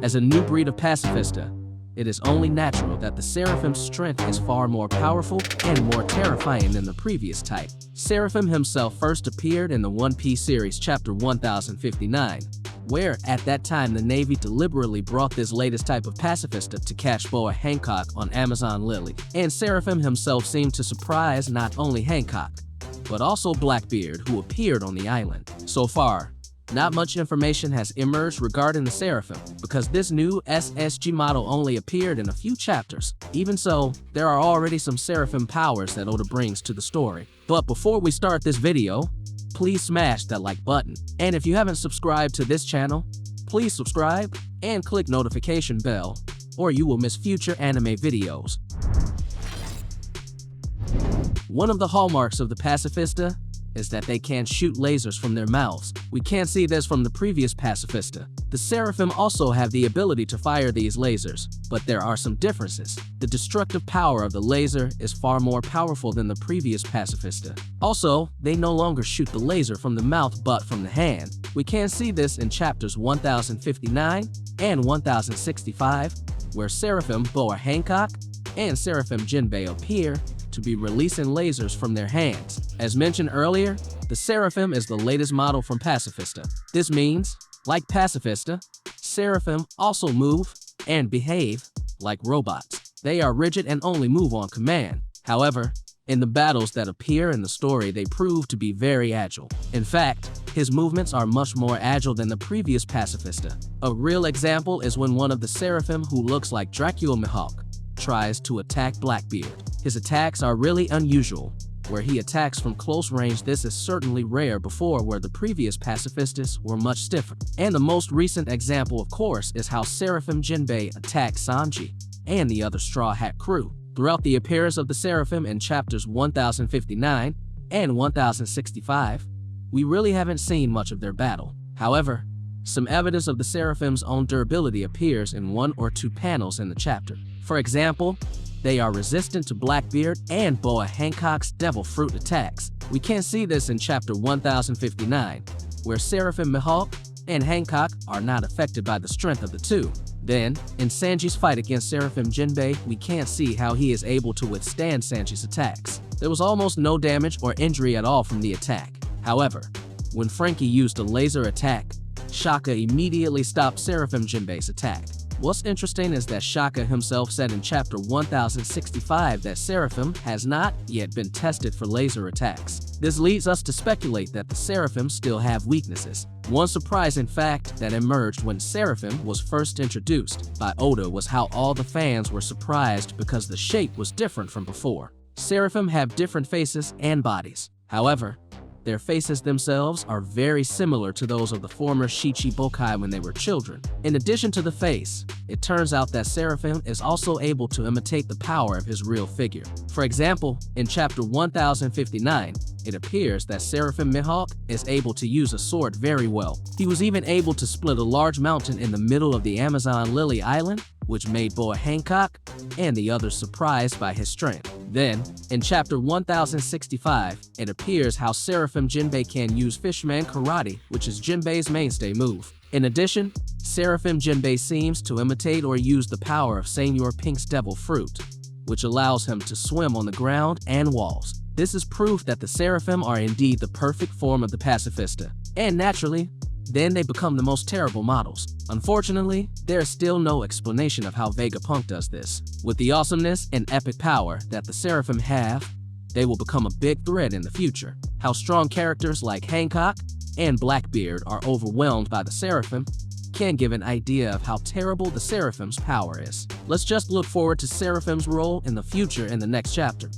As a new breed of pacifista, it is only natural that the Seraphim's strength is far more powerful and more terrifying than the previous type. Seraphim himself first appeared in the One Piece series chapter 1059, where at that time the Navy deliberately brought this latest type of pacifista to catch Boa Hancock on Amazon Lily. And Seraphim himself seemed to surprise not only Hancock, but also Blackbeard, who appeared on the island. So far, not much information has emerged regarding the Seraphim, because this new SSG model only appeared in a few chapters. Even so, there are already some Seraphim powers that Oda brings to the story. But before we start this video, please smash that like button. And if you haven't subscribed to this channel, please subscribe and click notification bell, or you will miss future anime videos. One of the hallmarks of the pacifista is that they can shoot lasers from their mouths. We can't see this from the previous pacifista. The Seraphim also have the ability to fire these lasers, but there are some differences. The destructive power of the laser is far more powerful than the previous pacifista. Also, they no longer shoot the laser from the mouth but from the hand. We can see this in chapters 1059 and 1065, where Seraphim Boa Hancock and Seraphim Jinbei appear to be releasing lasers from their hands. As mentioned earlier, the Seraphim is the latest model from pacifista. This means, like pacifista, Seraphim also move and behave like robots. They are rigid and only move on command. However, in the battles that appear in the story, they prove to be very agile. In fact, his movements are much more agile than the previous pacifista. A real example is when one of the Seraphim, who looks like 𝐋𝐢𝐜𝐞𝐬𝐞, tries to attack Blackbeard. His attacks are really unusual. Where he attacks from close range, this is certainly rare before, where the previous pacifistas were much stiffer. And the most recent example, of course, is how Seraphim Jinbei attacked Sanji and the other Straw Hat crew. Throughout the appearance of the Seraphim in chapters 1059 and 1065, we really haven't seen much of their battle. However, some evidence of the Seraphim's own durability appears in one or two panels in the chapter. For example, they are resistant to Blackbeard and Boa Hancock's Devil Fruit attacks. We can see this in chapter 1059, where Seraphim Mihawk and Hancock are not affected by the strength of the two. Then, in Sanji's fight against Seraphim Jinbei, we can't see how he is able to withstand Sanji's attacks. There was almost no damage or injury at all from the attack. However, when Frankie used a laser attack, Shaka immediately stopped Seraphim Jinbei's attack. What's interesting is that Shaka himself said in chapter 1065 that Seraphim has not yet been tested for laser attacks. This leads us to speculate that the Seraphim still have weaknesses. One surprising fact that emerged when Seraphim was first introduced by Oda was how all the fans were surprised because the shape was different from before. Seraphim have different faces and bodies. However, their faces themselves are very similar to those of the former Shichibukai when they were children. In addition to the face, it turns out that Seraphim is also able to imitate the power of his real figure. For example, in chapter 1059, it appears that Seraphim Mihawk is able to use a sword very well. He was even able to split a large mountain in the middle of the Amazon Lily Island, which made Boa Hancock and the others surprised by his strength. Then, in chapter 1065, it appears how Seraphim Jinbei can use Fishman Karate, which is Jinbei's mainstay move. In addition, Seraphim Jinbei seems to imitate or use the power of Senor Pink's Devil Fruit, which allows him to swim on the ground and walls. This is proof that the Seraphim are indeed the perfect form of the pacifista. And naturally, then they become the most terrible models. Unfortunately, there is still no explanation of how Vegapunk does this. With the awesomeness and epic power that the Seraphim have, they will become a big threat in the future. How strong characters like Hancock and Blackbeard are overwhelmed by the Seraphim can give an idea of how terrible the Seraphim's power is. Let's just look forward to Seraphim's role in the future in the next chapter.